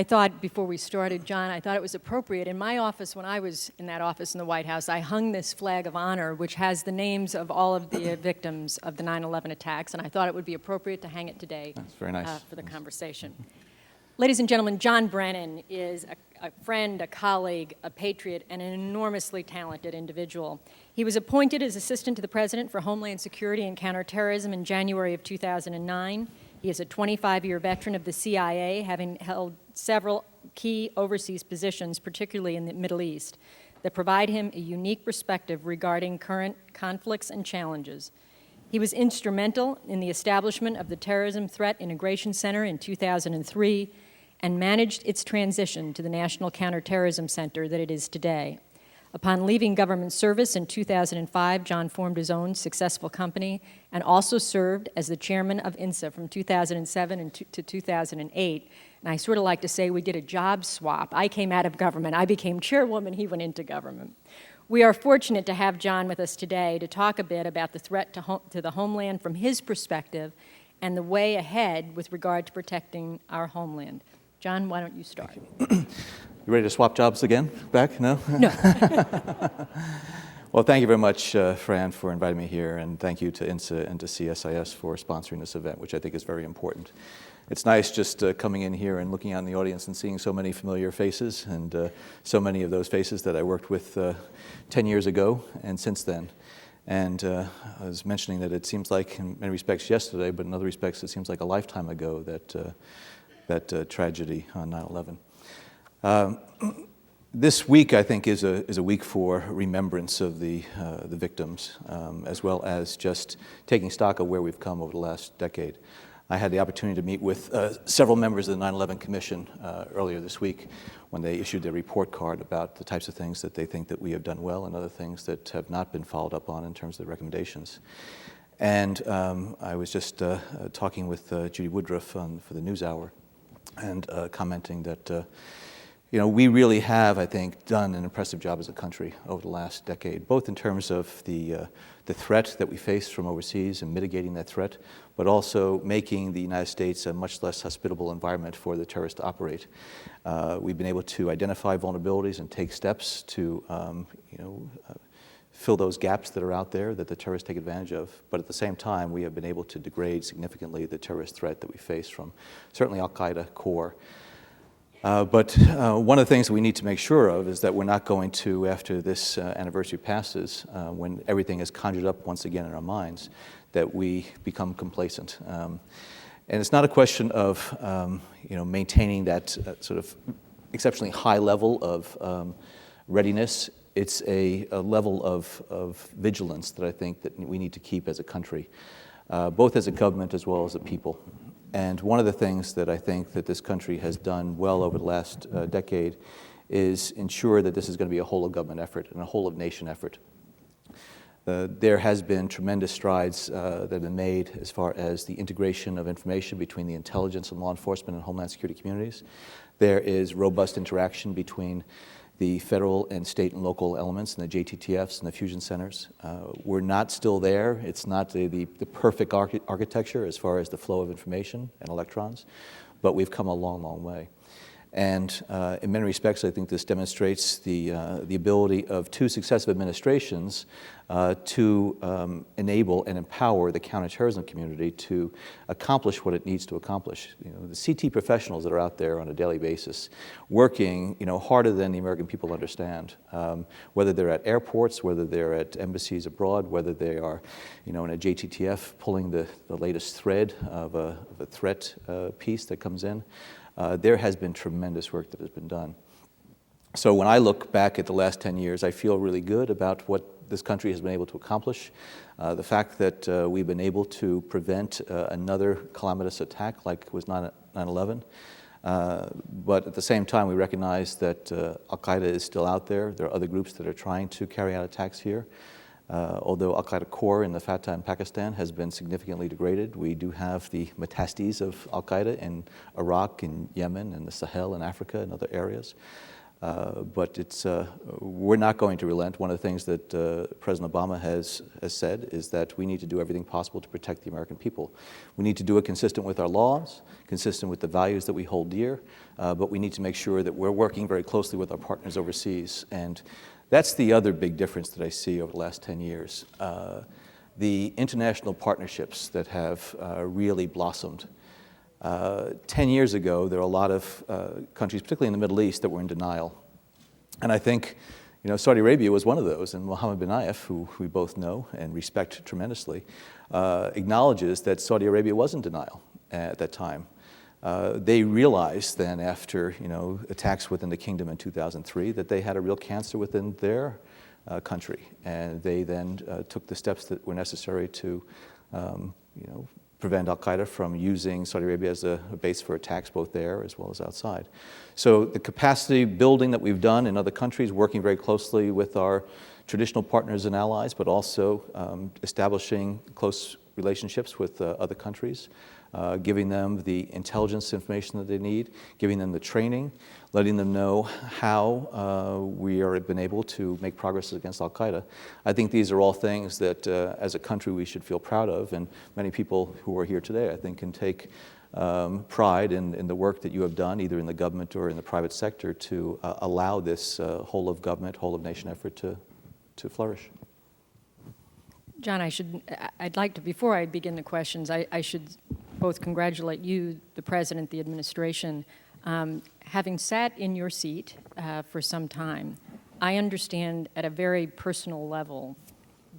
I thought before we started, John, I thought it was appropriate. In my office, when I was in that office in the White House, I hung this flag of honor, which has the names of all of the victims of the 9/11 attacks, and I thought it would be appropriate to hang it today. That's very nice. For the conversation. Ladies and gentlemen, John Brennan is a friend, a colleague, a patriot, and an enormously talented individual. He was appointed as Assistant to the President for Homeland Security and Counterterrorism in January of 2009. He is a 25-year veteran of the CIA, having held several key overseas positions, particularly in the Middle East, that provide him a unique perspective regarding current conflicts and challenges. He was instrumental in the establishment of the Terrorism Threat Integration Center in 2003 and managed its transition to the National Counterterrorism Center that it is today. Upon leaving government service in 2005, John formed his own successful company and also served as the chairman of INSA from 2007 to 2008. And I sort of like to say we did a job swap. I came out of government. I became chairwoman. He went into government. We are fortunate to have John with us today to talk a bit about the threat to the homeland from his perspective and the way ahead with regard to protecting our homeland. John, why don't you start? You ready to swap jobs again? Back? No? No. Well, thank you very much, Fran, for inviting me here, and thank you to INSA and to CSIS for sponsoring this event, which I think is very important. It's nice just coming in here and looking out in the audience and seeing so many familiar faces, and so many of those faces that I worked with 10 years ago and since then. And I was mentioning that it seems like, in many respects, yesterday, but in other respects, it seems like a lifetime ago that tragedy on 9/11. This week, I think, is a week for remembrance of the victims, as well as just taking stock of where we've come over the last decade. I had the opportunity to meet with several members of the 9/11 Commission earlier this week when they issued their report card about the types of things that they think that we have done well and other things that have not been followed up on in terms of the recommendations. And I was just talking with Judy Woodruff for the NewsHour and commenting that we really have, I think, done an impressive job as a country over the last decade, both in terms of the threat that we face from overseas and mitigating that threat, but also making the United States a much less hospitable environment for the terrorists to operate. We've been able to identify vulnerabilities and take steps to, fill those gaps that are out there that the terrorists take advantage of. But at the same time, we have been able to degrade significantly the terrorist threat that we face from certainly Al-Qaeda core. But one of the things that we need to make sure of is that we're not going to, after this anniversary passes, when everything is conjured up once again in our minds, that we become complacent. And it's not a question of maintaining that sort of exceptionally high level of readiness. It's a level of vigilance that I think that we need to keep as a country, both as a government as well as a people. And one of the things that I think that this country has done well over the last decade is ensure that this is going to be a whole-of-government effort and a whole-of-nation effort. There has been tremendous strides that have been made as far as the integration of information between the intelligence and law enforcement and homeland security communities. There is robust interaction between the federal and state and local elements and the JTTFs and the fusion centers. We're not still there. It's not the perfect architecture as far as the flow of information and electrons, but we've come a long, long way. And in many respects, I think this demonstrates the ability of two successive administrations to enable and empower the counterterrorism community to accomplish what it needs to accomplish. The CT professionals that are out there on a daily basis, working harder than the American people understand, whether they're at airports, whether they're at embassies abroad, whether they are in a JTTF pulling the latest thread of a threat piece that comes in. There has been tremendous work that has been done. So when I look back at the last 10 years, I feel really good about what this country has been able to accomplish. The fact that we've been able to prevent another calamitous attack like was 9/11. But at the same time, we recognize that Al-Qaeda is still out there. There are other groups that are trying to carry out attacks here. Although Al-Qaeda core in the FATA in Pakistan has been significantly degraded, we do have the metastases of Al-Qaeda in Iraq and Yemen and the Sahel in Africa and other areas. But we're not going to relent. One of the things that President Obama has said is that we need to do everything possible to protect the American people. We need to do it consistent with our laws, consistent with the values that we hold dear, but we need to make sure that we're working very closely with our partners overseas. And that's the other big difference that I see over the last 10 years. The international partnerships that have really blossomed. 10 years ago, there were a lot of countries, particularly in the Middle East, that were in denial. And I think, Saudi Arabia was one of those, and Mohammed bin Nayef, who we both know and respect tremendously, acknowledges that Saudi Arabia was in denial at that time. They realized then, after attacks within the kingdom in 2003, that they had a real cancer within their country, and they then took the steps that were necessary to, prevent al-Qaeda from using Saudi Arabia as a base for attacks both there as well as outside. So the capacity building that we've done in other countries, working very closely with our traditional partners and allies, but also establishing close relationships with other countries, giving them the intelligence information that they need, giving them the training, letting them know how we have been able to make progress against al-Qaeda. I think these are all things that as a country we should feel proud of, and many people who are here today I think can take pride in the work that you have done either in the government or in the private sector to allow this whole of government, whole of nation effort to flourish. John, I'd like to, before I begin the questions, I should both congratulate you, the President, the administration. Having sat in your seat for some time, I understand at a very personal level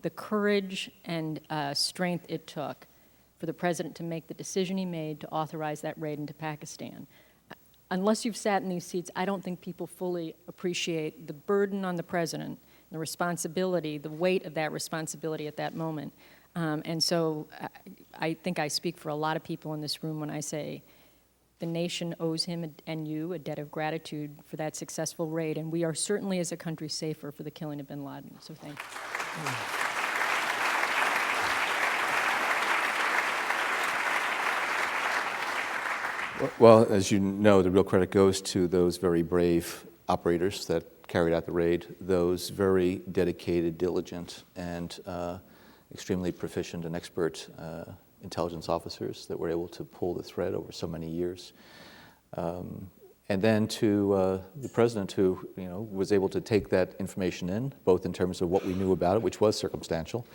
the courage and strength it took for the President to make the decision he made to authorize that raid into Pakistan. Unless you've sat in these seats, I don't think people fully appreciate the burden on the President, the responsibility, the weight of that responsibility at that moment. And so I think I speak for a lot of people in this room when I say the nation owes him and you a debt of gratitude for that successful raid, and we are certainly as a country safer for the killing of bin Laden. So thank you. Well, as you know, the real credit goes to those very brave operators that carried out the raid, those very dedicated, diligent, and extremely proficient and expert intelligence officers that were able to pull the thread over so many years. And then to the President who was able to take that information in, both in terms of what we knew about it, which was circumstantial,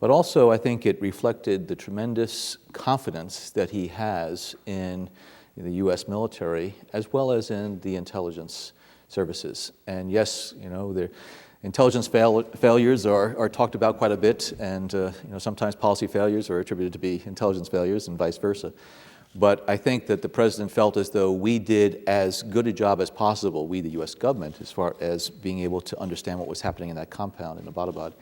but also I think it reflected the tremendous confidence that he has in the U.S. military as well as in the intelligence services. And yes, the intelligence failures are talked about quite a bit, and sometimes policy failures are attributed to be intelligence failures and vice versa. But I think that the President felt as though we did as good a job as possible, we, the U.S. government, as far as being able to understand what was happening in that compound in Abbottabad,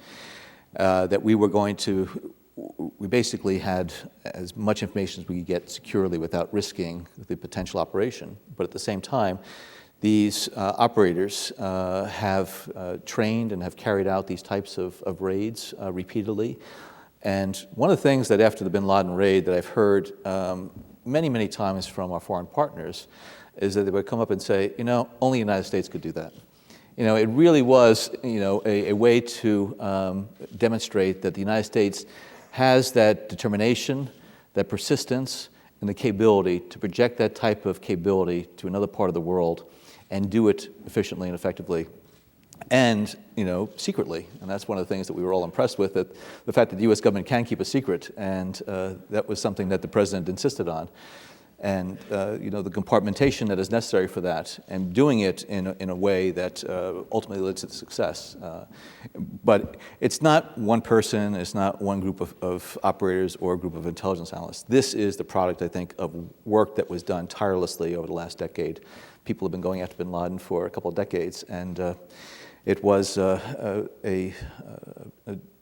that we basically had as much information as we could get securely without risking the potential operation. But at the same time, these operators have trained and have carried out these types of raids repeatedly. And one of the things that after the bin Laden raid that I've heard many, many times from our foreign partners is that they would come up and say, only the United States could do that. It really was, a way to demonstrate that the United States has that determination, that persistence, and the capability to project that type of capability to another part of the world and do it efficiently and effectively and, secretly. And that's one of the things that we were all impressed with, that the fact that the U.S. government can keep a secret, and that was something that the President insisted on. And, the compartmentation that is necessary for that, and doing it in a way that ultimately leads to success. But it's not one person, it's not one group of operators or a group of intelligence analysts. This is the product, I think, of work that was done tirelessly over the last decade. People have been going after bin Laden for a couple of decades, and it was a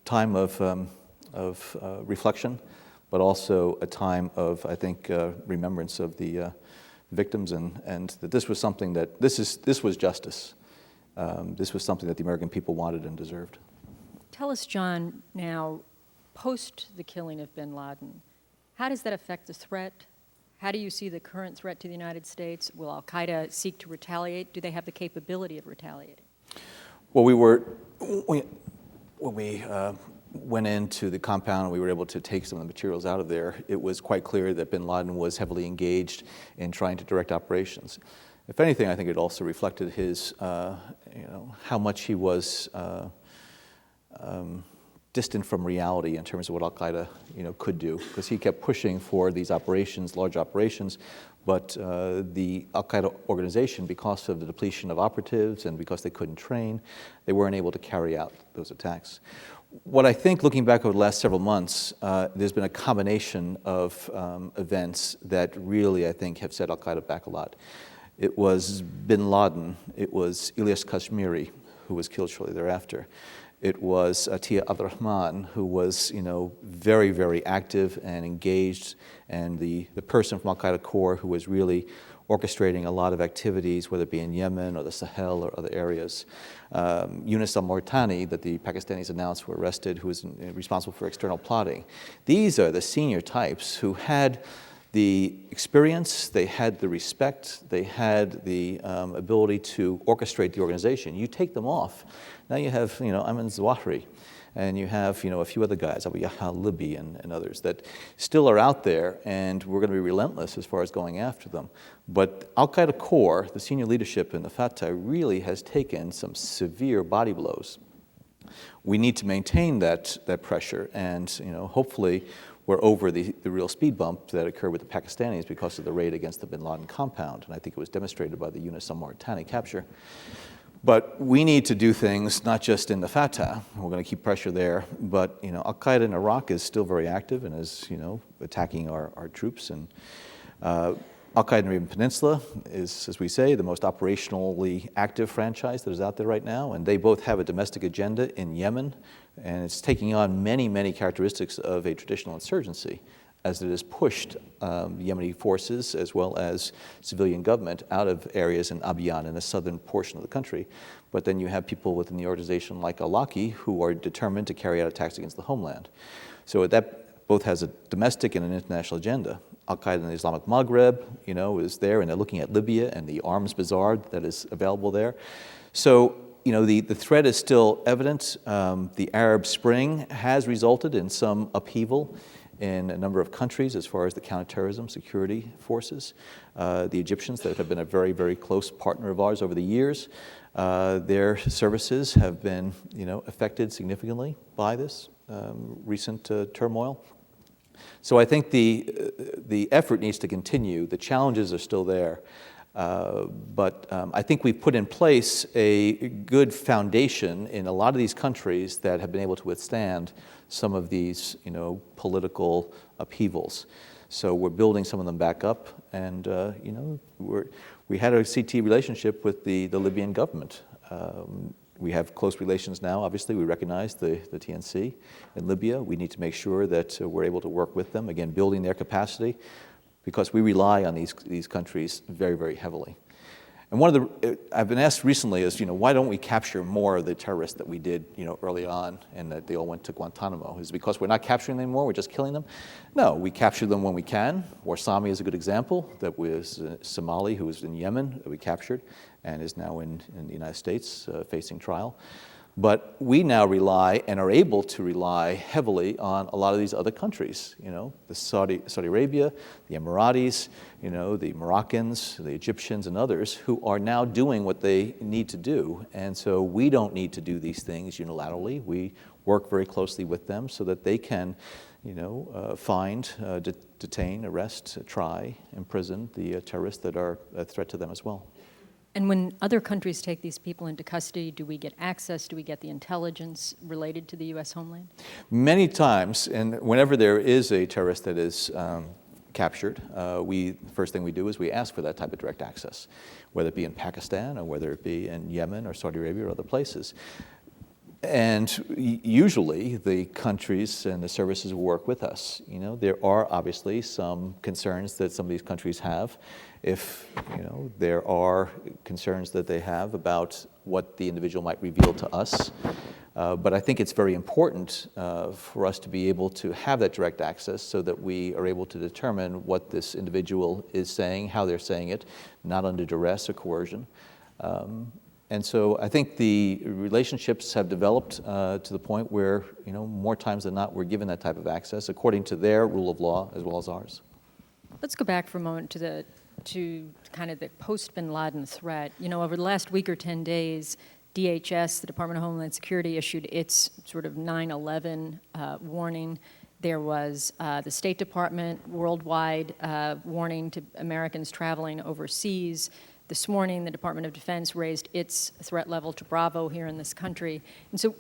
time of reflection, but also a time of, I think, remembrance of the victims, and that this was something that, this was justice. This was something that the American people wanted and deserved. Tell us, John, now, post the killing of bin Laden, how does that affect the threat? How do you see the current threat to the United States? Will al-Qaeda seek to retaliate? Do they have the capability of retaliating? Well, when we went into the compound and we were able to take some of the materials out of there, it was quite clear that bin Laden was heavily engaged in trying to direct operations. If anything, I think it also reflected his, how much he was distant from reality in terms of what al-Qaeda, could do, because he kept pushing for these operations, large operations, but the al-Qaeda organization, because of the depletion of operatives and because they couldn't train, they weren't able to carry out those attacks. What I think, looking back over the last several months, there's been a combination of events that really, I think, have set al-Qaeda back a lot. It was bin Laden, it was Ilyas Kashmiri, who was killed shortly thereafter. It was Atiya Abdurrahman, who was, very, very active and engaged, and the person from al-Qaeda core who was really orchestrating a lot of activities, whether it be in Yemen or the Sahel or other areas. Yunus al-Mauritani, that the Pakistanis announced were arrested, who was responsible for external plotting. These are the senior types who had the experience, they had the respect, they had the ability to orchestrate the organization. You take them off, now you have, Ayman Zawahiri, and you have, a few other guys, Abu Yahya al-Libi and others that still are out there, and we're going to be relentless as far as going after them. But al-Qaeda core, the senior leadership in the Fatah, really has taken some severe body blows. We need to maintain that pressure, and hopefully we're over the real speed bump that occurred with the Pakistanis because of the raid against the bin Laden compound, and I think it was demonstrated by the Yunus al-Mauritani capture. But we need to do things not just in the Fatah, we're going to keep pressure there, but al-Qaeda in Iraq is still very active and is attacking our troops, and al-Qaeda in the Arabian Peninsula is, as we say, the most operationally active franchise that is out there right now, and they both have a domestic agenda in Yemen, and it's taking on many, many characteristics of a traditional insurgency as it has pushed Yemeni forces as well as civilian government out of areas in Abiyan in the southern portion of the country. But then you have people within the organization like al-Awlaki who are determined to carry out attacks against the homeland. So that both has a domestic and an international agenda. Al-Qaeda in the Islamic Maghreb, is there, and they're looking at Libya and the arms bazaar that is available there. So, the threat is still evident. The Arab Spring has resulted in some upheaval in a number of countries as far as the counterterrorism security forces. The Egyptians, that have been a very, very close partner of ours over the years, their services have been, affected significantly by this recent turmoil. So I think the effort needs to continue. The challenges are still there. But I think we've put in place a good foundation in a lot of these countries that have been able to withstand some of these, political upheavals. So we're building some of them back up, and we had a CT relationship with the Libyan government. We have close relations now. Obviously, we recognize the TNC in Libya. We need to make sure that we're able to work with them, again, building their capacity, because we rely on these countries very, very heavily. And one of the, I've been asked recently is, why don't we capture more of the terrorists that we did, early on, and that they all went to Guantanamo? Is it because we're not capturing them anymore, we're just killing them? No, we capture them when we can. Warsami is a good example. That was a Somali who was in Yemen that we captured and is now in the United States facing trial. But we now rely and are able to rely heavily on a lot of these other countries, the Saudi Arabia, the Emiratis, the Moroccans, the Egyptians, and others who are now doing what they need to do. And so we don't need to do these things unilaterally. We work very closely with them so that they can, find, detain, arrest, try, imprison the terrorists that are a threat to them as well. And when other countries take these people into custody, do we get access? Do we get the intelligence related to the U.S. Homeland? Many times, and whenever there is a terrorist that is captured, the first thing we do is we ask for that type of direct access, whether it be in Pakistan or whether it be in Yemen or Saudi Arabia or other places. And usually the countries and the services will work with us. There are obviously some concerns that some of these countries have. If there are concerns that they have about what the individual might reveal to us, But I think it's very important for us to be able to have that direct access so that we are able to determine what this individual is saying, how they're saying it, not under duress or coercion. And so I think the relationships have developed to the point where, more times than not, we're given that type of access according to their rule of law as well as ours. Let's go back for a moment to kind of the post-Bin Laden threat. Over the last week or 10 days, DHS, the Department of Homeland Security, issued its sort of 9/11 warning. There was the State Department worldwide warning to Americans traveling overseas. This morning, the Department of Defense raised its threat level to Bravo here in this country. And so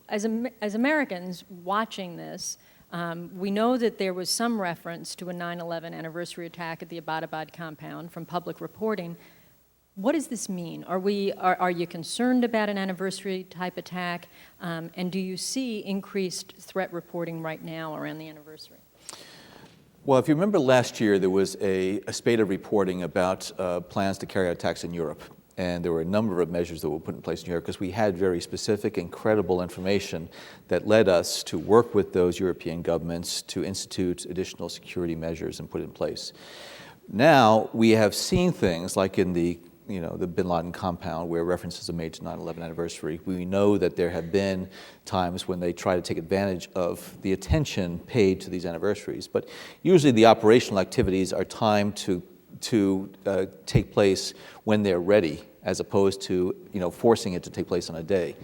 as Americans watching this, we know that there was some reference to a 9/11 anniversary attack at the Abbottabad compound from public reporting. What does this mean? Are you concerned about an anniversary type attack? And do you see increased threat reporting right now around the anniversary? Well, if you remember last year, there was a spate of reporting about plans to carry out attacks in Europe. And there were a number of measures that were put in place in Europe because we had very specific and credible information that led us to work with those European governments to institute additional security measures and put in place. Now, we have seen things like in the Bin Laden compound where references are made to 9/11 anniversary. We know that there have been times when they try to take advantage of the attention paid to these anniversaries. But usually the operational activities are timed to take place when they're ready, as opposed to forcing it to take place on a day.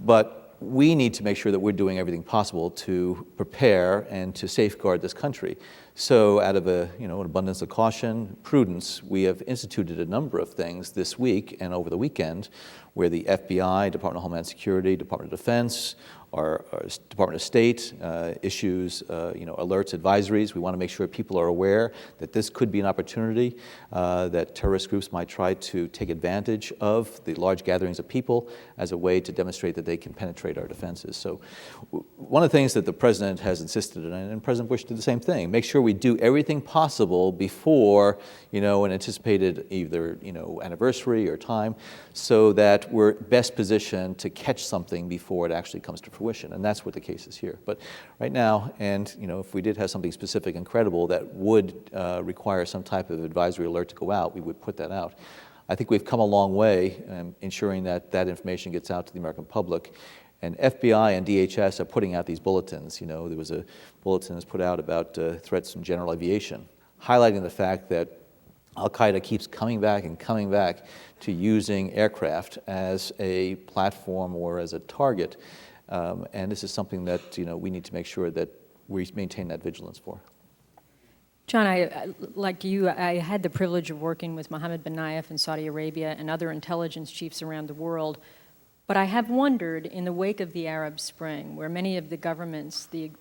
But we need to make sure that we're doing everything possible to prepare and to safeguard this country. So out of an abundance of caution, prudence, we have instituted a number of things this week and over the weekend where the FBI, Department of Homeland Security, Department of Defense, our Department of State issues alerts, advisories. We want to make sure people are aware that this could be an opportunity, that terrorist groups might try to take advantage of the large gatherings of people as a way to demonstrate that they can penetrate our defenses. So one of the things that the President has insisted on, and President Bush did the same thing, make sure we do everything possible before an anticipated either anniversary or time, so that we're best positioned to catch something before it actually comes to fruition. And that's what the case is here. But right now, and if we did have something specific and credible that would require some type of advisory alert to go out, we would put that out. I think we've come a long way in ensuring that that information gets out to the American public. And FBI and DHS are putting out these bulletins. There was a bulletin that's put out about threats in general aviation, highlighting the fact that Al-Qaeda keeps coming back to using aircraft as a platform or as a target. And this is something that we need to make sure that we maintain that vigilance for. John, like you, I had the privilege of working with Mohammed bin Nayef in Saudi Arabia and other intelligence chiefs around the world. But I have wondered, in the wake of the Arab Spring, where many of the governments, the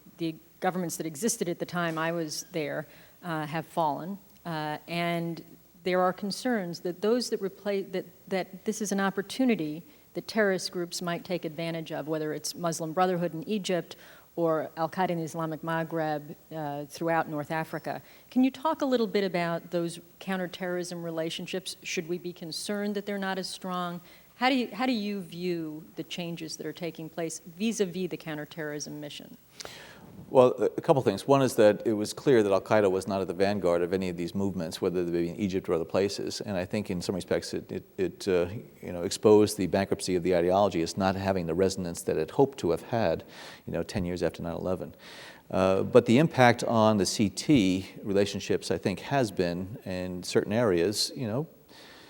governments that existed at the time I was there, have fallen, and there are concerns that those that replace that this is an opportunity that terrorist groups might take advantage of, whether it's Muslim Brotherhood in Egypt or Al-Qaeda in the Islamic Maghreb throughout North Africa. Can you talk a little bit about those counterterrorism relationships? Should we be concerned that they're not as strong? How do you view the changes that are taking place vis-a-vis the counterterrorism mission? Well, a couple things. One is that it was clear that Al-Qaeda was not at the vanguard of any of these movements, whether they be in Egypt or other places. And I think in some respects it exposed the bankruptcy of the ideology as not having the resonance that it hoped to have had 10 years after 9/11. But the impact on the CT relationships, I think, has been, in certain areas,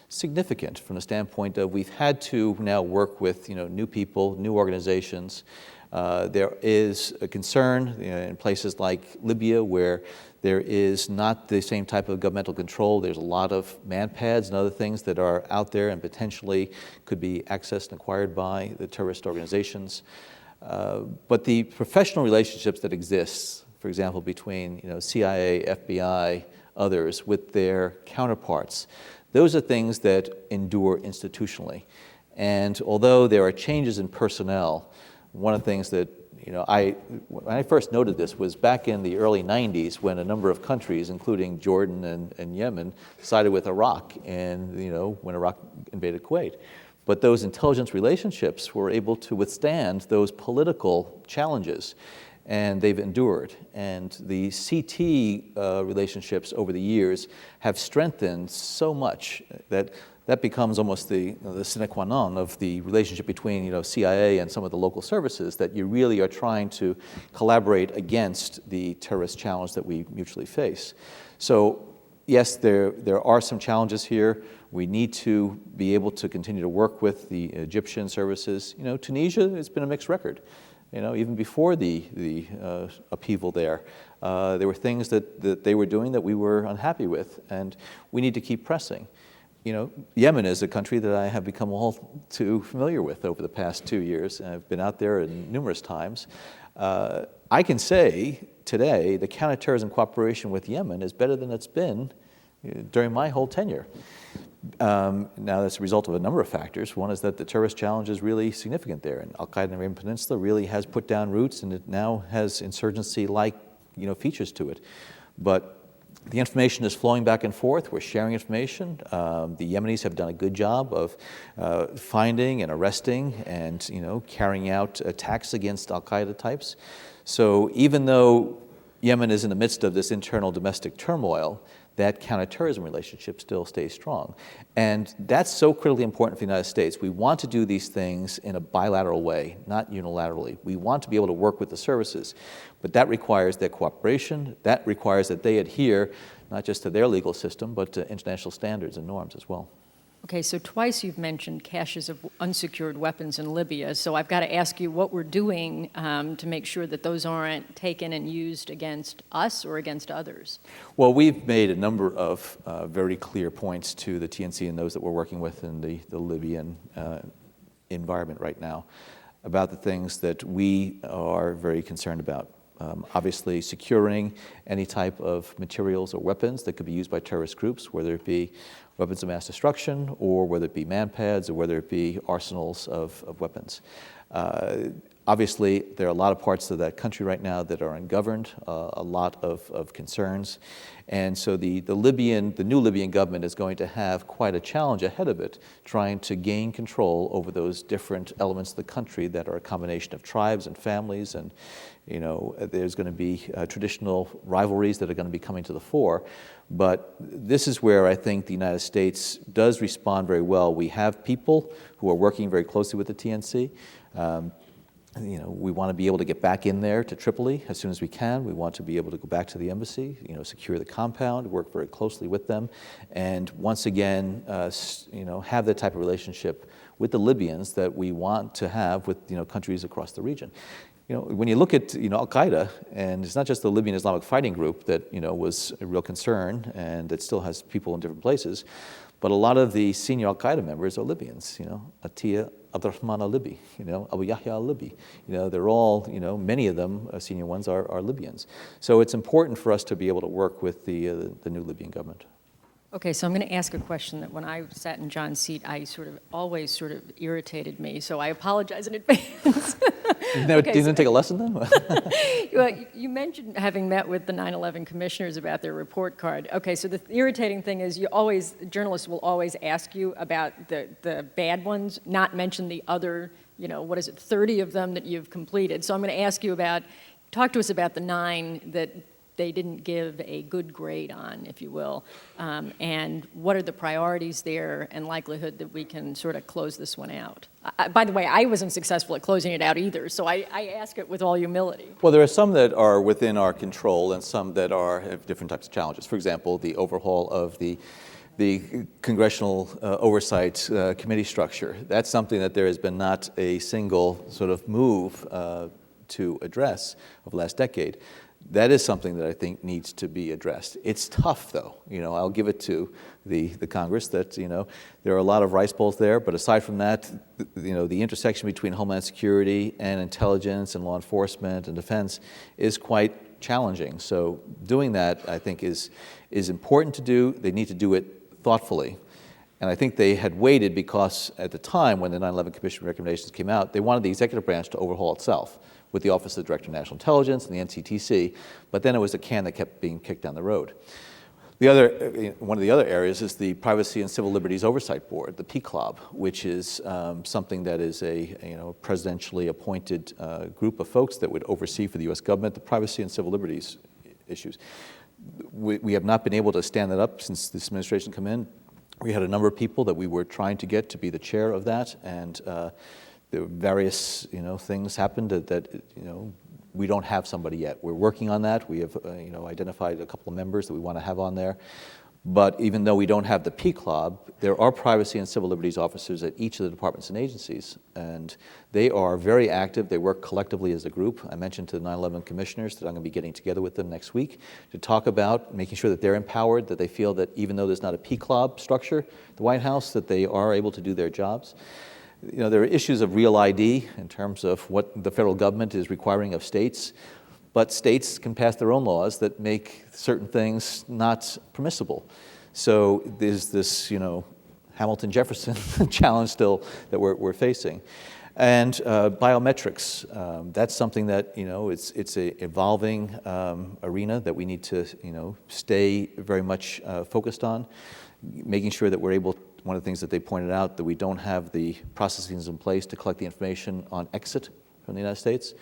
significant from the standpoint of we've had to now work with new people, new organizations. There is a concern in places like Libya where there is not the same type of governmental control. There's a lot of man-pads and other things that are out there and potentially could be accessed and acquired by the terrorist organizations. But the professional relationships that exist, for example, between CIA, FBI, others with their counterparts, those are things that endure institutionally. And although there are changes in personnel, one of the things that, when I first noted this was back in the early 90s when a number of countries, including Jordan and Yemen, sided with Iraq and, when Iraq invaded Kuwait. But those intelligence relationships were able to withstand those political challenges, and they've endured. And the CT relationships over the years have strengthened so much that that becomes almost the sine qua non of the relationship between CIA and some of the local services, that you really are trying to collaborate against the terrorist challenge that we mutually face. So yes, there are some challenges here. We need to be able to continue to work with the Egyptian services. Tunisia has been a mixed record. Even before the upheaval there were things that they were doing that we were unhappy with, and we need to keep pressing. Yemen is a country that I have become all too familiar with over the past 2 years, and I've been out there numerous times. I can say today the counterterrorism cooperation with Yemen is better than it's been during my whole tenure. Now, that's a result of a number of factors. One is that the terrorist challenge is really significant there, and Al-Qaeda in the Arabian Peninsula really has put down roots, and it now has insurgency-like features to it. But the information is flowing back and forth. We're sharing information. The Yemenis have done a good job of finding and arresting and carrying out attacks against Al-Qaeda types. So even though Yemen is in the midst of this internal domestic turmoil, that counterterrorism relationship still stays strong. And that's so critically important for the United States. We want to do these things in a bilateral way, not unilaterally. We want to be able to work with the services, but that requires their cooperation. That requires that they adhere not just to their legal system, but to international standards and norms as well. Okay, so twice you've mentioned caches of unsecured weapons in Libya, so I've got to ask you what we're doing to make sure that those aren't taken and used against us or against others. Well, we've made a number of very clear points to the TNC and those that we're working with in the Libyan environment right now about the things that we are very concerned about. Obviously, securing any type of materials or weapons that could be used by terrorist groups, whether it be weapons of mass destruction, or whether it be manpads, or whether it be arsenals of weapons. Obviously, there are a lot of parts of that country right now that are ungoverned, a lot of concerns. And so the new Libyan government is going to have quite a challenge ahead of it, trying to gain control over those different elements of the country that are a combination of tribes and families, and there's going to be traditional rivalries that are going to be coming to the fore. But this is where I think the United States does respond very well. We have people who are working very closely with the TNC. We want to be able to get back in there to Tripoli as soon as we can. We want to be able to go back to the embassy, secure the compound, work very closely with them, and once again, have that type of relationship with the Libyans that we want to have with countries across the region. When you look at Al-Qaeda, and it's not just the Libyan Islamic fighting group that was a real concern and that still has people in different places, but a lot of the senior Al-Qaeda members are Libyans. Atiyah Abdurrahman al-Libi, Abu Yahya al-Libi. They're all, many of them, senior ones, are Libyans. So it's important for us to be able to work with the new Libyan government. Okay, so I'm going to ask a question that when I sat in John's seat, always irritated me. So I apologize in advance. Didn't take a lesson then? Well, you mentioned having met with the 9/11 commissioners about their report card. Okay, so the irritating thing is journalists will always ask you about the bad ones, not mention the other, 30 of them that you've completed. So I'm going to ask you talk to us about the 9 that they didn't give a good grade on, if you will, and what are the priorities there and likelihood that we can sort of close this one out? By the way, I wasn't successful at closing it out either, so I ask it with all humility. Well, there are some that are within our control and some that have different types of challenges. For example, the overhaul of the Congressional Oversight Committee structure. That's something that there has been not a single sort of move to address over the last decade. That is something that I think needs to be addressed. It's tough, though. I'll give it to the Congress that, there are a lot of rice bowls there, but aside from that, the intersection between Homeland Security and intelligence and law enforcement and defense is quite challenging. So doing that, I think, is important to do. They need to do it thoughtfully. And I think they had waited because at the time when the 9/11 Commission recommendations came out, they wanted the executive branch to overhaul itself with the Office of the Director of National Intelligence and the NCTC, but then it was a can that kept being kicked down the road. One of the other areas is the Privacy and Civil Liberties Oversight Board, the PCLOB, which is something that is a presidentially appointed group of folks that would oversee for the U.S. government the privacy and civil liberties issues. We have not been able to stand that up since this administration came in. We had a number of people that we were trying to get to be the chair of that, and there were various things happened that we don't have somebody yet. We're working on that. We have identified a couple of members that we want to have on there. But even though we don't have the PCLOB, there are privacy and civil liberties officers at each of the departments and agencies, and they are very active. They work collectively as a group. I mentioned to the 9/11 commissioners that I'm going to be getting together with them next week to talk about making sure that they're empowered, that they feel that even though there's not a PCLOB structure at the White House, that they are able to do their jobs. There are issues of real ID in terms of what the federal government is requiring of states, but states can pass their own laws that make certain things not permissible. So there's this, Hamilton-Jefferson challenge still that we're facing. And biometrics, that's something that, it's an evolving arena that we need to, stay very much focused on, making sure that we're able. One of the things that they pointed out, that we don't have the processes in place to collect the information on exit from the United States.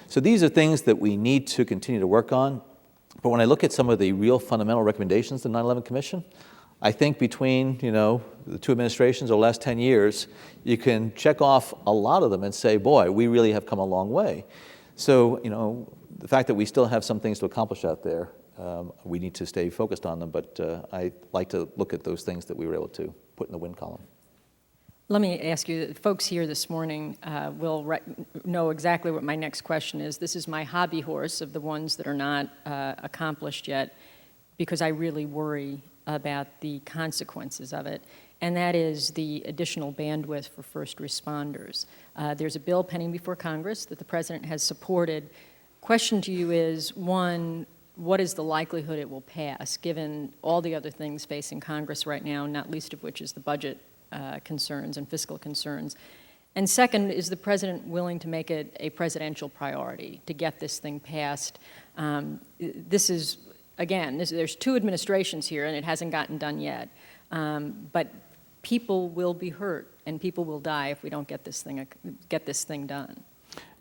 So these are things that we need to continue to work on. But when I look at some of the real fundamental recommendations of the 9/11 Commission, I think between, the two administrations over the last 10 years, you can check off a lot of them and say, boy, we really have come a long way. So, the fact that we still have some things to accomplish out there, we need to stay focused on them, but I like to look at those things that we were able to put in the win column. Let me ask you, folks here this morning will know exactly what my next question is. This is my hobby horse of the ones that are not accomplished yet, because I really worry about the consequences of it, and that is the additional bandwidth for first responders. There's a bill pending before Congress that the President has supported. Question to you is, one, what is the likelihood it will pass, given all the other things facing Congress right now, not least of which is the budget concerns and fiscal concerns? And second, is the President willing to make it a presidential priority to get this thing passed? This is, again, there's two administrations here, and it hasn't gotten done yet. But people will be hurt, and people will die if we don't get this thing done.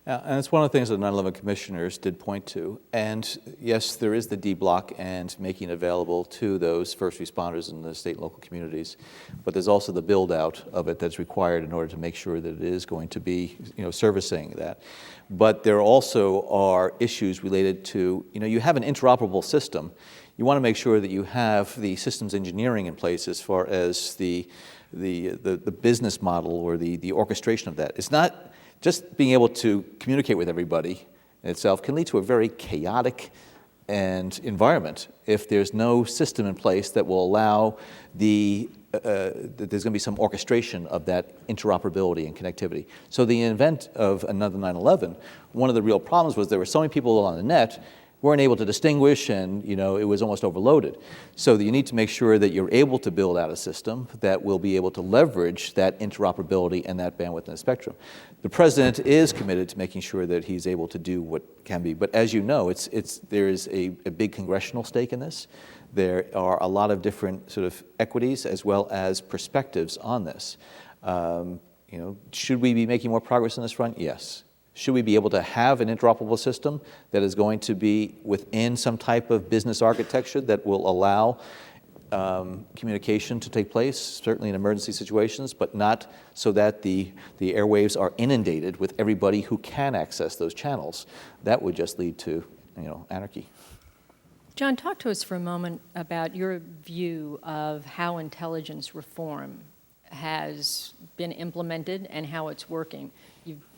And it's one of the things that the 9/11 commissioners did point to. And yes, there is the D block and making it available to those first responders in the state and local communities. But there's also the build out of it that's required in order to make sure that it is going to be, servicing that. But there also are issues related to, you have an interoperable system. You want to make sure that you have the systems engineering in place as far as the business model or the orchestration of that. It's not just being able to communicate with everybody in itself can lead to a very chaotic environment if there's no system in place that will allow that there's going to be some orchestration of that interoperability and connectivity. So the event of another 9/11, one of the real problems was there were so many people on the net weren't able to distinguish, and it was almost overloaded. So you need to make sure that you're able to build out a system that will be able to leverage that interoperability and that bandwidth in the spectrum. The President is committed to making sure that he's able to do what can be. But as you know, there is a big congressional stake in this. There are a lot of different sort of equities as well as perspectives on this. Should we be making more progress on this front? Yes. Should we be able to have an interoperable system that is going to be within some type of business architecture that will allow communication to take place, certainly in emergency situations, but not so that the airwaves are inundated with everybody who can access those channels? That would just lead to anarchy. John, talk to us for a moment about your view of how intelligence reform has been implemented and how it's working.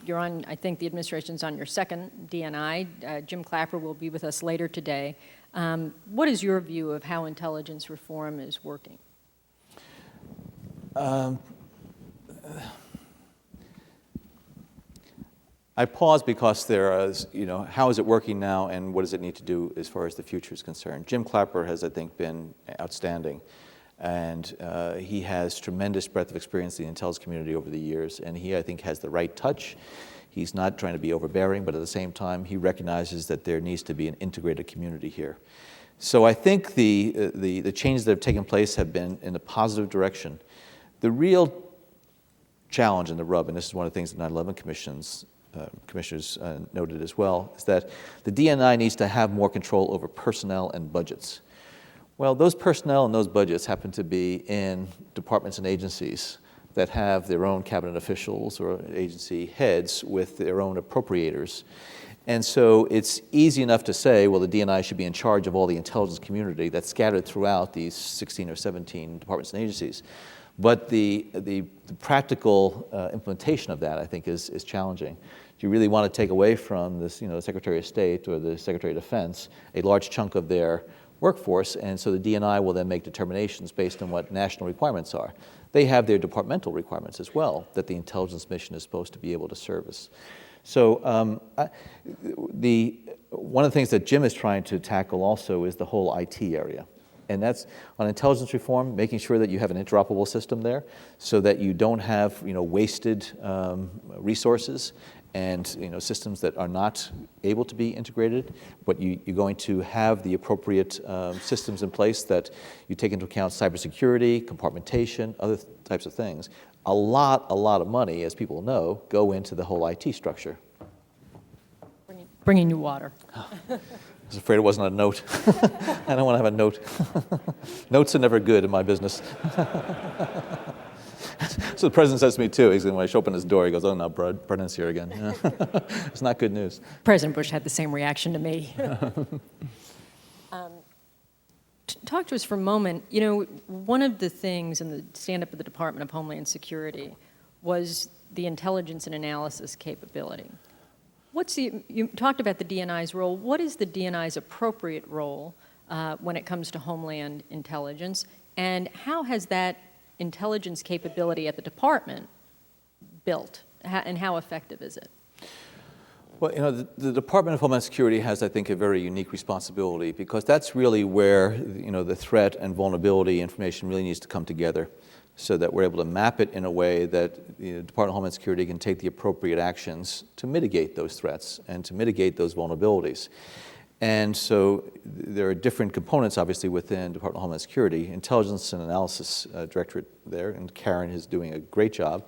You're on, I think the administration's on your second DNI. Jim Clapper will be with us later today. What is your view of how intelligence reform is working? I pause because there is, how is it working now and what does it need to do as far as the future is concerned? Jim Clapper has, I think, been outstanding. And he has tremendous breadth of experience in the intelligence community over the years, and he, I think, has the right touch. He's not trying to be overbearing, but at the same time, he recognizes that there needs to be an integrated community here. So I think the changes that have taken place have been in a positive direction. The real challenge and the rub, and this is one of the things the 9/11 commissioners noted as well, is that the DNI needs to have more control over personnel and budgets. Well, those personnel and those budgets happen to be in departments and agencies that have their own cabinet officials or agency heads with their own appropriators. And so it's easy enough to say, well, the DNI should be in charge of all the intelligence community that's scattered throughout these 16 or 17 departments and agencies. But the practical implementation of that, I think, is challenging. Do you really want to take away from this, the Secretary of State or the Secretary of Defense a large chunk of their workforce, and so the DNI will then make determinations based on what national requirements are? They have their departmental requirements as well that the intelligence mission is supposed to be able to service. So one of the things that Jim is trying to tackle also is the whole IT area. And that's on intelligence reform, making sure that you have an interoperable system there so that you don't have wasted resources and systems that are not able to be integrated, but you're going to have the appropriate systems in place that you take into account cybersecurity, compartmentation, other types of things. A lot of money, as people know, go into the whole IT structure. Bringing you water. I was afraid it wasn't a note. I don't want to have a note. Notes are never good in my business. So the president says to me, too, when I open his door, he goes, oh, no, Brennan's here again. It's not good news. President Bush had the same reaction to me. Talk to us for a moment. One of the things in the stand-up of the Department of Homeland Security was the intelligence and analysis capability. You talked about the DNI's role. What is the DNI's appropriate role when it comes to Homeland intelligence, and how has that intelligence capability at the department built, and how effective is it? Well, the Department of Homeland Security has, I think, a very unique responsibility because that's really where, the threat and vulnerability information really needs to come together so that we're able to map it in a way that the Department of Homeland Security can take the appropriate actions to mitigate those threats and to mitigate those vulnerabilities. And so there are different components, obviously, within Department of Homeland Security. Intelligence and Analysis Directorate there, and Karen is doing a great job.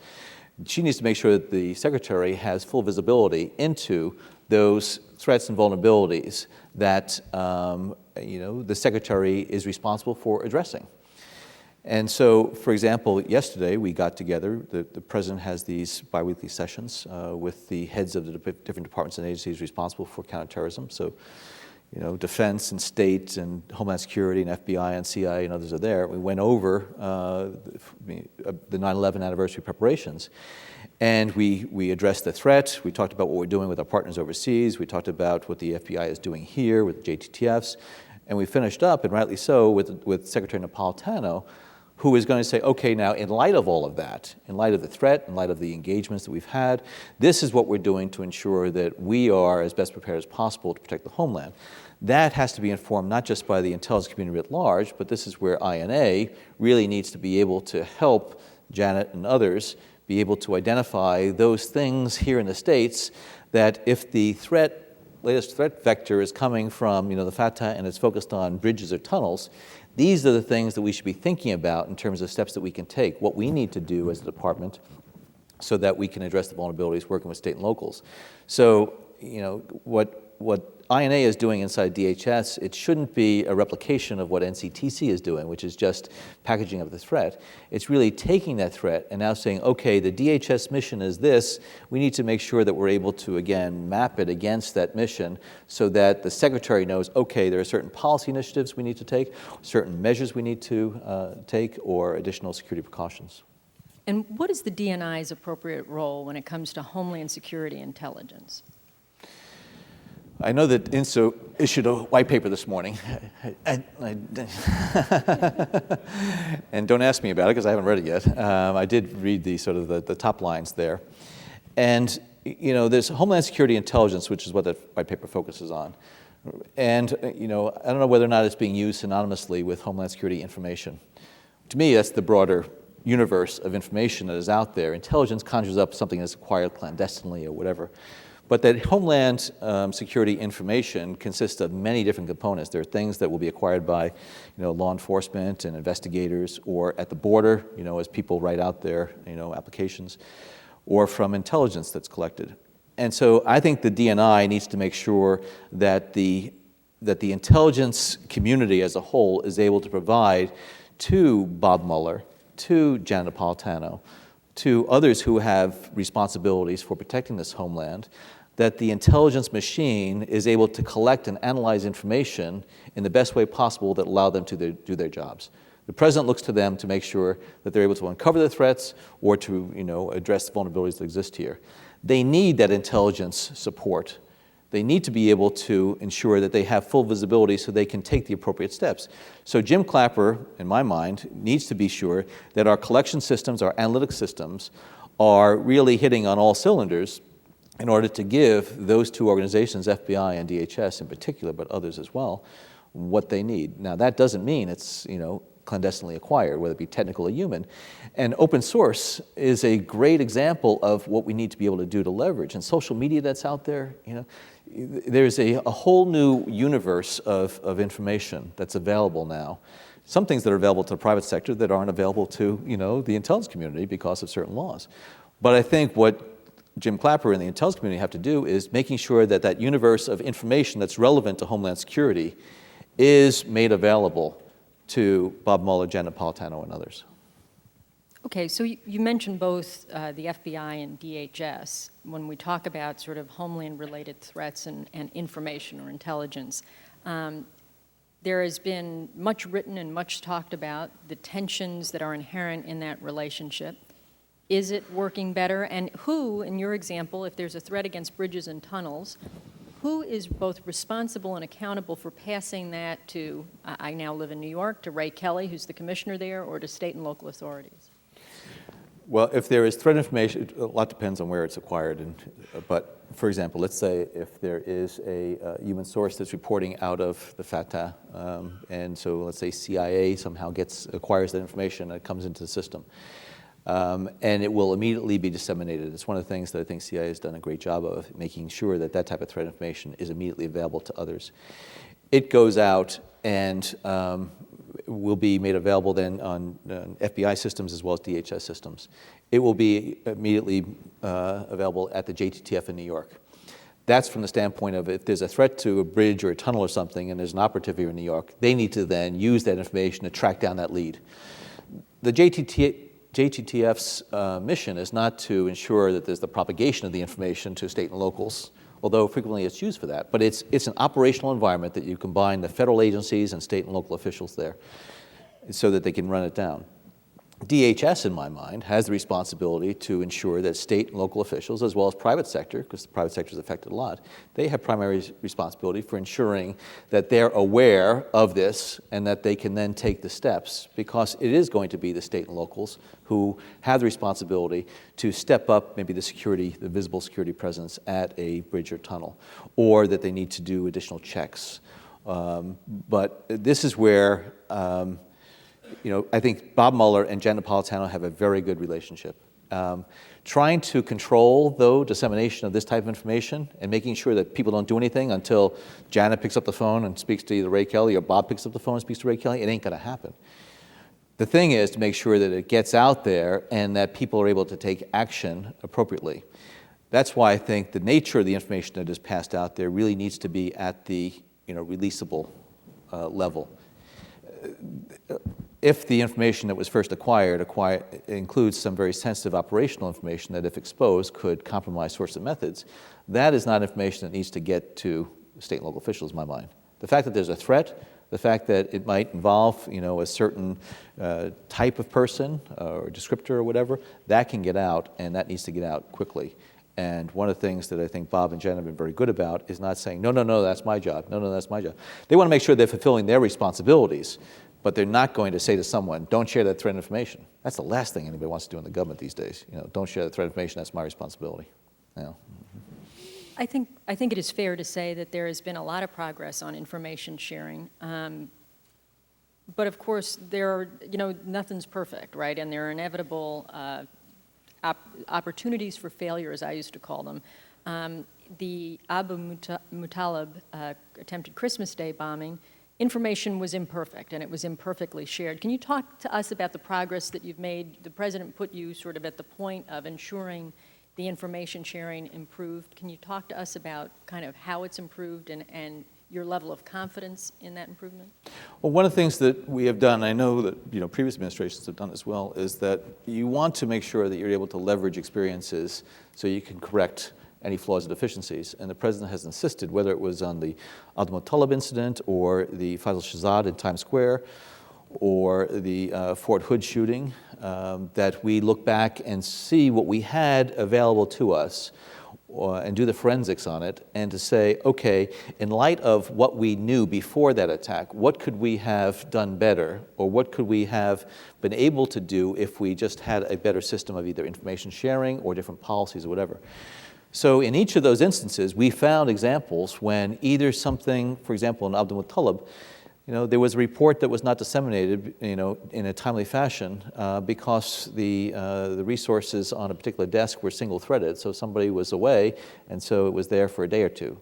She needs to make sure that the Secretary has full visibility into those threats and vulnerabilities that the Secretary is responsible for addressing. And so, for example, yesterday we got together, the President has these biweekly sessions with the heads of the different departments and agencies responsible for counterterrorism. So, Defense and State and Homeland Security and FBI and CIA and others are there. We went over the 9/11 anniversary preparations. And we addressed the threat. We talked about what we're doing with our partners overseas. We talked about what the FBI is doing here with JTTFs. And we finished up, and rightly so, with Secretary Napolitano, who is going to say, okay, now in light of all of that, in light of the threat, in light of the engagements that we've had, this is what we're doing to ensure that we are as best prepared as possible to protect the homeland. That has to be informed not just by the intelligence community at large, but this is where INA really needs to be able to help Janet and others be able to identify those things here in the States that if the latest threat vector is coming from the Fatah and it's focused on bridges or tunnels, these are the things that we should be thinking about in terms of steps that we can take, what we need to do as a department so that we can address the vulnerabilities working with state and locals. So, what INA is doing inside DHS, it shouldn't be a replication of what NCTC is doing, which is just packaging of the threat. It's really taking that threat and now saying, okay, the DHS mission is this. We need to make sure that we're able to, again, map it against that mission so that the Secretary knows, okay, there are certain policy initiatives we need to take, certain measures we need to take, or additional security precautions. And what is the DNI's appropriate role when it comes to Homeland Security intelligence? I know that INSA issued a white paper this morning, and don't ask me about it because I haven't read it yet. I did read the top lines there, and there's Homeland Security intelligence, which is what that white paper focuses on, and I don't know whether or not it's being used synonymously with Homeland Security information. To me, that's the broader universe of information that is out there. Intelligence conjures up something that's acquired clandestinely or whatever. But that Homeland security information consists of many different components. There are things that will be acquired by, law enforcement and investigators, or at the border, as people write out their, applications, or from intelligence that's collected. And so I think the DNI needs to make sure that the intelligence community as a whole is able to provide to Bob Mueller, to Janet Napolitano, to others who have responsibilities for protecting this homeland, that the intelligence machine is able to collect and analyze information in the best way possible that allow them to do their jobs. The president looks to them to make sure that they're able to uncover the threats or to address the vulnerabilities that exist here. They need that intelligence support. They need to be able to ensure that they have full visibility so they can take the appropriate steps. So Jim Clapper, in my mind, needs to be sure that our collection systems, our analytic systems, are really hitting on all cylinders in order to give those two organizations, FBI and DHS in particular, but others as well, what they need. Now, that doesn't mean it's, clandestinely acquired, whether it be technical or human. And open source is a great example of what we need to be able to do to leverage. And social media that's out there, there's a whole new universe of information that's available now. Some things that are available to the private sector that aren't available to, the intelligence community because of certain laws. But I think what Jim Clapper and the intelligence community have to do is making sure that that universe of information that's relevant to Homeland Security is made available to Bob Mueller, Janet Napolitano, and others. Okay, so you mentioned both the FBI and DHS when we talk about sort of Homeland-related threats and information or intelligence. There has been much written and much talked about the tensions that are inherent in that relationship. Is it working better? And who, in your example, if there's a threat against bridges and tunnels, who is both responsible and accountable for passing that to, I now live in New York, to Ray Kelly, who's the commissioner there, or to state and local authorities? Well, if there is threat information, a lot depends on where it's acquired. But for example, let's say if there is a human source that's reporting out of the Fatah, and so let's say CIA somehow acquires that information and it comes into the system. And it will immediately be disseminated. It's one of the things that I think CIA has done a great job of, making sure that that type of threat information is immediately available to others. It goes out and will be made available then on FBI systems as well as DHS systems. It will be immediately available at the JTTF in New York. That's from the standpoint of if there's a threat to a bridge or a tunnel or something and there's an operative here in New York, they need to then use that information to track down that lead. The JTTF's mission is not to ensure that there's the propagation of the information to state and locals, although frequently it's used for that. But it's an operational environment that you combine the federal agencies and state and local officials there so that they can run it down. DHS, in my mind, has the responsibility to ensure that state and local officials, as well as private sector, because the private sector is affected a lot, they have primary responsibility for ensuring that they're aware of this and that they can then take the steps, because it is going to be the state and locals who have the responsibility to step up maybe the security, the visible security presence at a bridge or tunnel, or that they need to do additional checks. But this is where I think Bob Mueller and Janet Napolitano have a very good relationship. Trying to control, though, dissemination of this type of information and making sure that people don't do anything until Janet picks up the phone and speaks to either Ray Kelly or Bob picks up the phone and speaks to Ray Kelly, it ain't going to happen. The thing is to make sure that it gets out there and that people are able to take action appropriately. That's why I think the nature of the information that is passed out there really needs to be at the releasable level. If the information that was first acquired includes some very sensitive operational information that, if exposed, could compromise sources and methods, that is not information that needs to get to state and local officials, in my mind. The fact that there's a threat, the fact that it might involve, a certain type of person or descriptor or whatever, that can get out, and that needs to get out quickly. And one of the things that I think Bob and Jen have been very good about is not saying, no, that's my job. No, that's my job. They want to make sure they're fulfilling their responsibilities, but they're not going to say to someone, don't share that threat information. That's the last thing anybody wants to do in the government these days. Don't share that threat information, that's my responsibility. I think it is fair to say that there has been a lot of progress on information sharing. But of course, nothing's perfect, right? And there are inevitable opportunities for failure, as I used to call them. the Abu Muttalib attempted Christmas Day bombing, information was imperfect, and it was imperfectly shared. Can you talk to us about the progress that you've made? The President put you sort of at the point of ensuring the information sharing improved. Can you talk to us about kind of how it's improved and your level of confidence in that improvement? Well, one of the things that we have done, I know that previous administrations have done as well, is that you want to make sure that you're able to leverage experiences so you can correct any flaws or deficiencies. And the President has insisted, whether it was on the Abu Muttalib incident or the Faisal Shahzad in Times Square or the Fort Hood shooting, that we look back and see what we had available to us and do the forensics on it, and to say, okay, in light of what we knew before that attack, what could we have done better, or what could we have been able to do if we just had a better system of either information sharing or different policies or whatever. So in each of those instances, we found examples when either something, for example, in Abu Muttalib, there was a report that was not disseminated, in a timely fashion because the resources on a particular desk were single-threaded. So somebody was away, and so it was there for a day or two.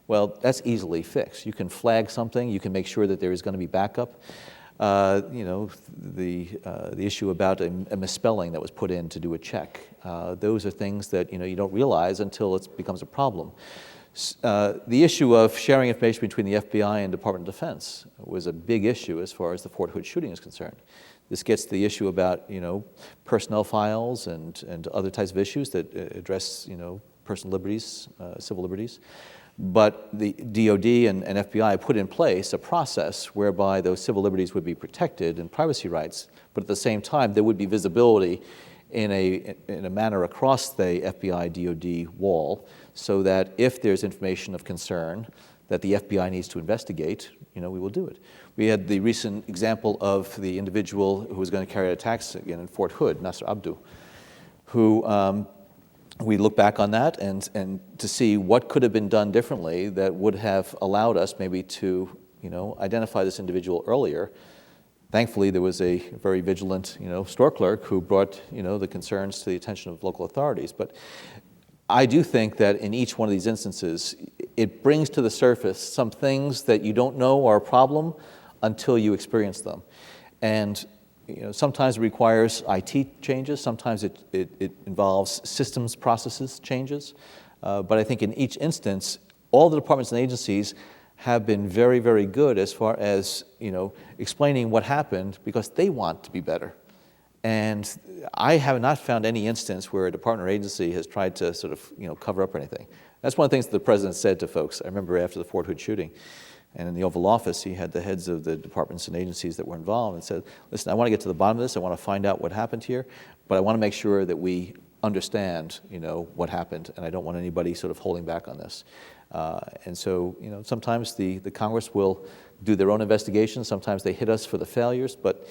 Well, that's easily fixed. You can flag something. You can make sure that there is going to be backup. The issue about a misspelling that was put in to do a check. Those are things that you don't realize until it becomes a problem. The issue of sharing information between the FBI and Department of Defense was a big issue as far as the Fort Hood shooting is concerned. This gets to the issue about personnel files and other types of issues that address personal liberties, civil liberties. But the DOD and FBI put in place a process whereby those civil liberties would be protected and privacy rights, but at the same time there would be visibility in a manner across the FBI DOD wall, so that if there's information of concern that the FBI needs to investigate, we will do it. We had the recent example of the individual who was going to carry out attacks again in Fort Hood, Nasser Abdu, who we look back on that and to see what could have been done differently that would have allowed us maybe to identify this individual earlier. Thankfully, there was a very vigilant store clerk who brought the concerns to the attention of local authorities. But I do think that in each one of these instances, it brings to the surface some things that you don't know are a problem until you experience them. And sometimes it requires IT changes, sometimes it involves systems processes changes. But I think in each instance, all the departments and agencies have been very, very good as far as explaining what happened, because they want to be better. And I have not found any instance where a department or agency has tried to sort of cover up anything. That's one of the things that the President said to folks. I remember after the Fort Hood shooting, and in the Oval Office, he had the heads of the departments and agencies that were involved and said, listen, I want to get to the bottom of this. I want to find out what happened here, but I want to make sure that we understand what happened, and I don't want anybody sort of holding back on this. And so sometimes the Congress will do their own investigations. Sometimes they hit us for the failures, but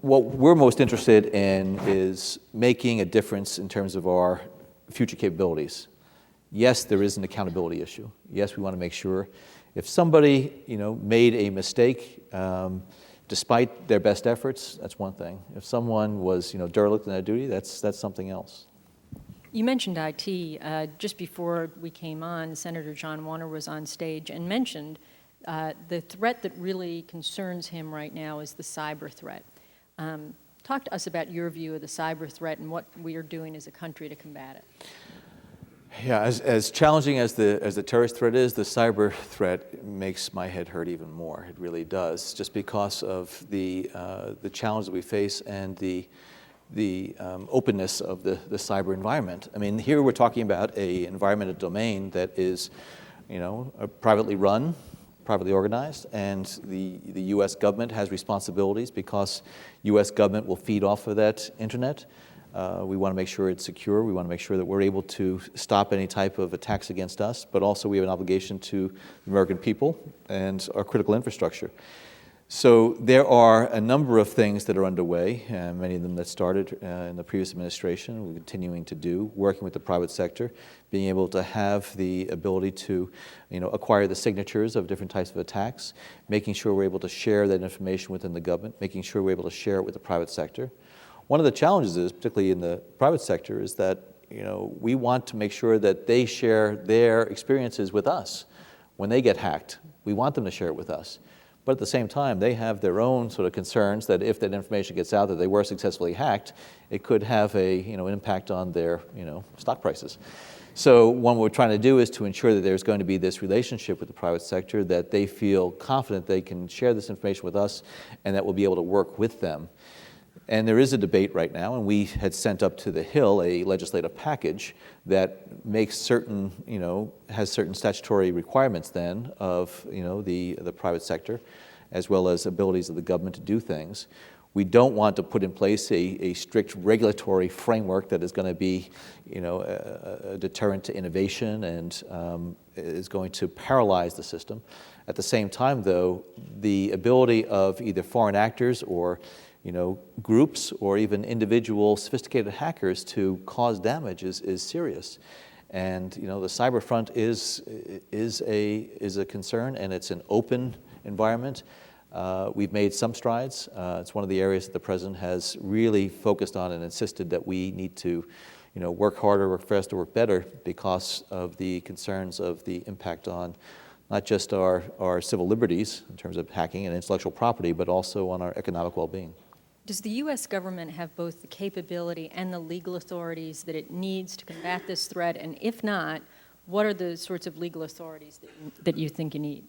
what we're most interested in is making a difference in terms of our future capabilities. Yes, there is an accountability issue. Yes, we want to make sure if somebody made a mistake, despite their best efforts, that's one thing. If someone was derelict in their duty, that's something else. You mentioned IT. Just before we came on, Senator John Warner was on stage and mentioned the threat that really concerns him right now is the cyber threat. Talk to us about your view of the cyber threat and what we are doing as a country to combat it. Yeah, as challenging as the terrorist threat is, the cyber threat makes my head hurt even more. It really does, just because of the challenge that we face and the openness of the cyber environment. I mean, here we're talking about an environment, a domain that is, privately run, privately organized, and the U.S. government has responsibilities because U.S. government will feed off of that internet. We want to make sure it's secure. We want to make sure that we're able to stop any type of attacks against us, but also we have an obligation to the American people and our critical infrastructure. So there are a number of things that are underway, many of them that started in the previous administration, we're continuing to do, working with the private sector, being able to have the ability to acquire the signatures of different types of attacks, making sure we're able to share that information within the government, making sure we're able to share it with the private sector. One of the challenges is, particularly in the private sector, is that we want to make sure that they share their experiences with us when they get hacked. We want them to share it with us. But at the same time, they have their own sort of concerns that if that information gets out that they were successfully hacked, it could have an impact on their, stock prices. So what we're trying to do is to ensure that there's going to be this relationship with the private sector, that they feel confident they can share this information with us and that we'll be able to work with them. And there is a debate right now, and we had sent up to the Hill a legislative package that makes certain, has certain statutory requirements then of, the private sector, as well as abilities of the government to do things. We don't want to put in place a strict regulatory framework that is going to be, a deterrent to innovation and is going to paralyze the system. At the same time, though, the ability of either foreign actors or groups or even individual sophisticated hackers to cause damage is serious. And the cyber front is a concern, and it's an open environment. We've made some strides. It's one of the areas that the President has really focused on and insisted that we need to work harder, work faster, work better because of the concerns of the impact on not just our civil liberties in terms of hacking and intellectual property, but also on our economic well-being. Does the U.S. government have both the capability and the legal authorities that it needs to combat this threat? And if not, what are the sorts of legal authorities that you think you need?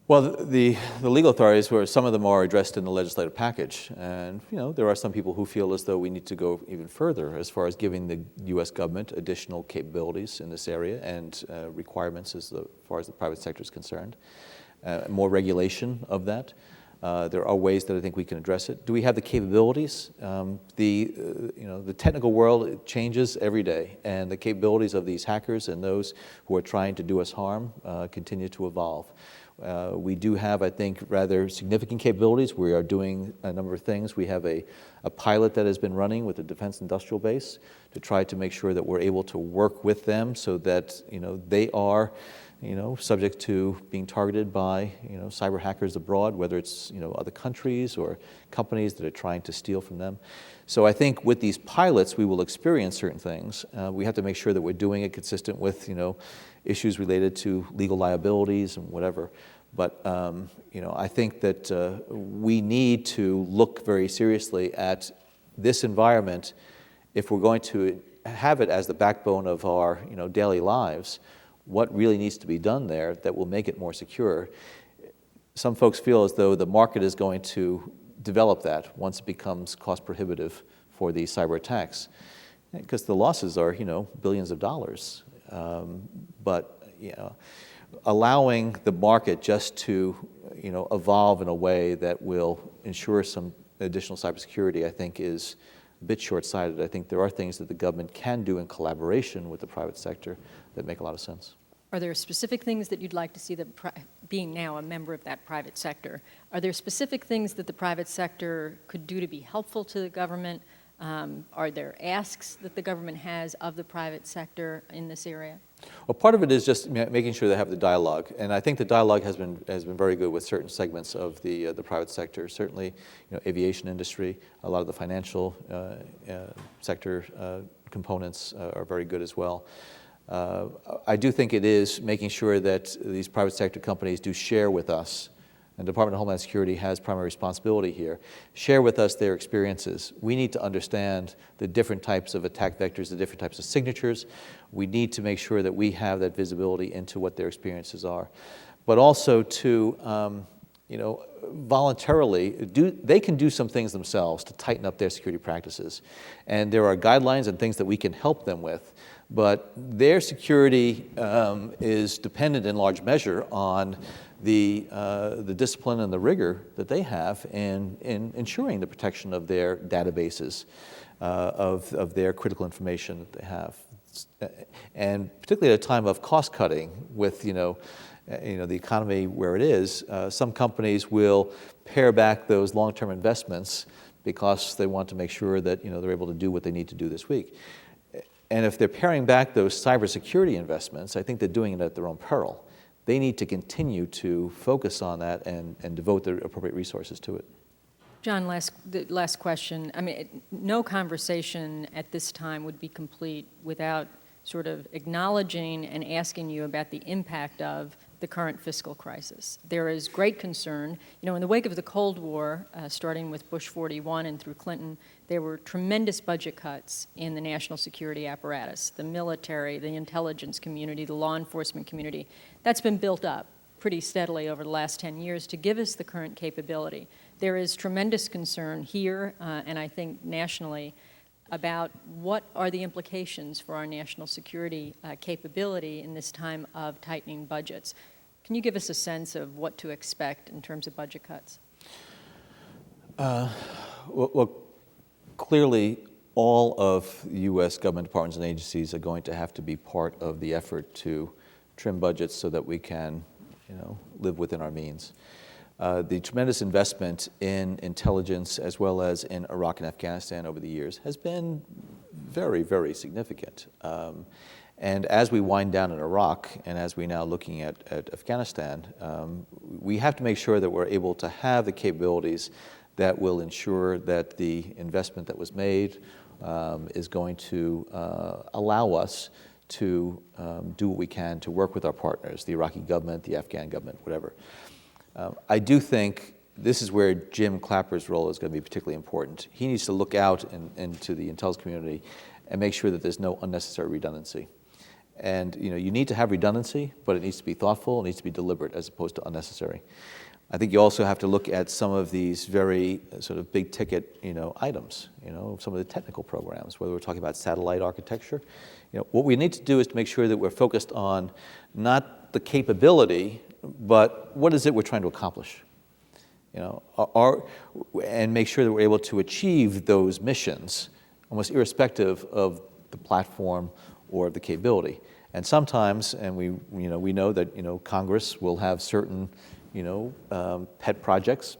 Well, the legal authorities, some of them are addressed in the legislative package. And, there are some people who feel as though we need to go even further as far as giving the U.S. government additional capabilities in this area and requirements as far as the private sector is concerned. More regulation of that. There are ways that I think we can address it. Do we have the capabilities? The technical world changes every day, and the capabilities of these hackers and those who are trying to do us harm continue to evolve. We do have, I think, rather significant capabilities. We are doing a number of things. We have a pilot that has been running with the Defense Industrial Base to try to make sure that we're able to work with them so that they are subject to being targeted by, cyber hackers abroad, whether it's, other countries or companies that are trying to steal from them. So I think with these pilots, we will experience certain things. We have to make sure that we're doing it consistent with, issues related to legal liabilities and whatever. But, I think that we need to look very seriously at this environment if we're going to have it as the backbone of our, daily lives. What really needs to be done there that will make it more secure. Some folks feel as though the market is going to develop that once it becomes cost prohibitive for these cyber attacks, because the losses are, billions of dollars. But allowing the market just to, evolve in a way that will ensure some additional cybersecurity, I think, is a bit short-sighted. I think there are things that the government can do in collaboration with the private sector that make a lot of sense. Are there specific things that you'd like to see, being now a member of that private sector, are there specific things that the private sector could do to be helpful to the government? Are there asks that the government has of the private sector in this area? Well, part of it is just making sure they have the dialogue, and I think the dialogue has been very good with certain segments of the private sector. Certainly, aviation industry, a lot of the financial sector components are very good as well. I do think it is making sure that these private sector companies do share with us, and the Department of Homeland Security has primary responsibility here, share with us their experiences. We need to understand the different types of attack vectors, the different types of signatures. We need to make sure that we have that visibility into what their experiences are. But also to, voluntarily, they can do some things themselves to tighten up their security practices. And there are guidelines and things that we can help them with. But their security is dependent in large measure on the discipline and the rigor that they have in ensuring the protection of their databases, of their critical information that they have. And particularly at a time of cost cutting with, the economy where it is, some companies will pare back those long-term investments because they want to make sure that, they're able to do what they need to do this week. And if they're paring back those cybersecurity investments, I think they're doing it at their own peril. They need to continue to focus on that and devote the appropriate resources to it. John, the last question. I mean, no conversation at this time would be complete without sort of acknowledging and asking you about the impact of the current fiscal crisis. There is great concern. You know, in the wake of the Cold War, starting with Bush 41 and through Clinton, there were tremendous budget cuts in the national security apparatus, the military, the intelligence community, the law enforcement community. That's been built up pretty steadily over the last 10 years to give us the current capability. There is tremendous concern here, and I think nationally, about what are the implications for our national security capability in this time of tightening budgets. Can you give us a sense of what to expect in terms of budget cuts? Well, clearly, all of U.S. government departments and agencies are going to have to be part of the effort to trim budgets so that we can, live within our means. The tremendous investment in intelligence as well as in Iraq and Afghanistan over the years has been very, very significant. And as we wind down in Iraq and as we're now looking at Afghanistan, we have to make sure that we're able to have the capabilities that will ensure that the investment that was made is going to allow us to do what we can to work with our partners, the Iraqi government, the Afghan government, whatever. I do think this is where Jim Clapper's role is going to be particularly important. He needs to look out into the intelligence community and make sure that there's no unnecessary redundancy. And you need to have redundancy, but it needs to be thoughtful, it needs to be deliberate as opposed to unnecessary. I think you also have to look at some of these very sort of big ticket items, some of the technical programs, whether we're talking about satellite architecture. What we need to do is to make sure that we're focused on not the capability, but what is it we're trying to accomplish? And make sure that we're able to achieve those missions almost irrespective of the platform or the capability. And sometimes, and we know that Congress will have certain pet projects,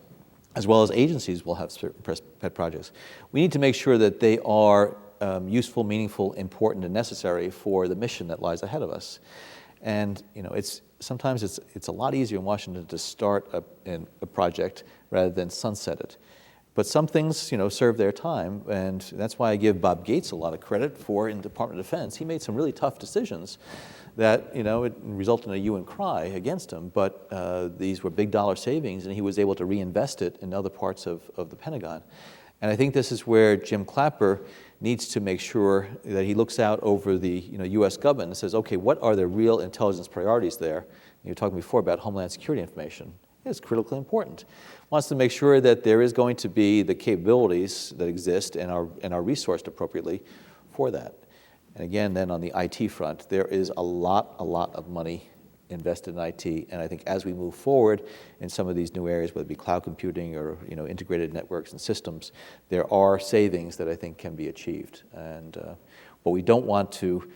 as well as agencies will have certain pet projects. We need to make sure that they are useful, meaningful, important, and necessary for the mission that lies ahead of us. And sometimes it's a lot easier in Washington to start a project rather than sunset it. But some things, serve their time, and that's why I give Bob Gates a lot of credit for in the Department of Defense. He made some really tough decisions that, it resulted in a hue and cry against him, but these were big dollar savings, and he was able to reinvest it in other parts of the Pentagon. And I think this is where Jim Clapper needs to make sure that he looks out over the U.S. government and says, okay, what are the real intelligence priorities there? You were talking before about Homeland Security information. It's critically important. Wants to make sure that there is going to be the capabilities that exist and are resourced appropriately for that. And again, then on the IT front, there is a lot of money invested in IT, and I think as we move forward in some of these new areas, whether it be cloud computing or integrated networks and systems, there are savings that I think can be achieved. And but we don't want to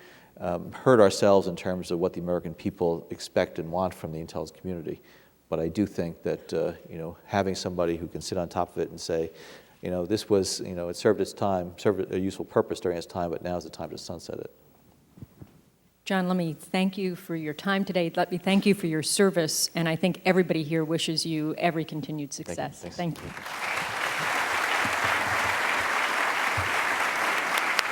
hurt ourselves in terms of what the American people expect and want from the intelligence community. But I do think that having somebody who can sit on top of it and say, this was, it served its time, served a useful purpose during its time, but now is the time to sunset it. John, let me thank you for your time today. Let me thank you for your service, and I think everybody here wishes you every continued success. Thank you. Thank you.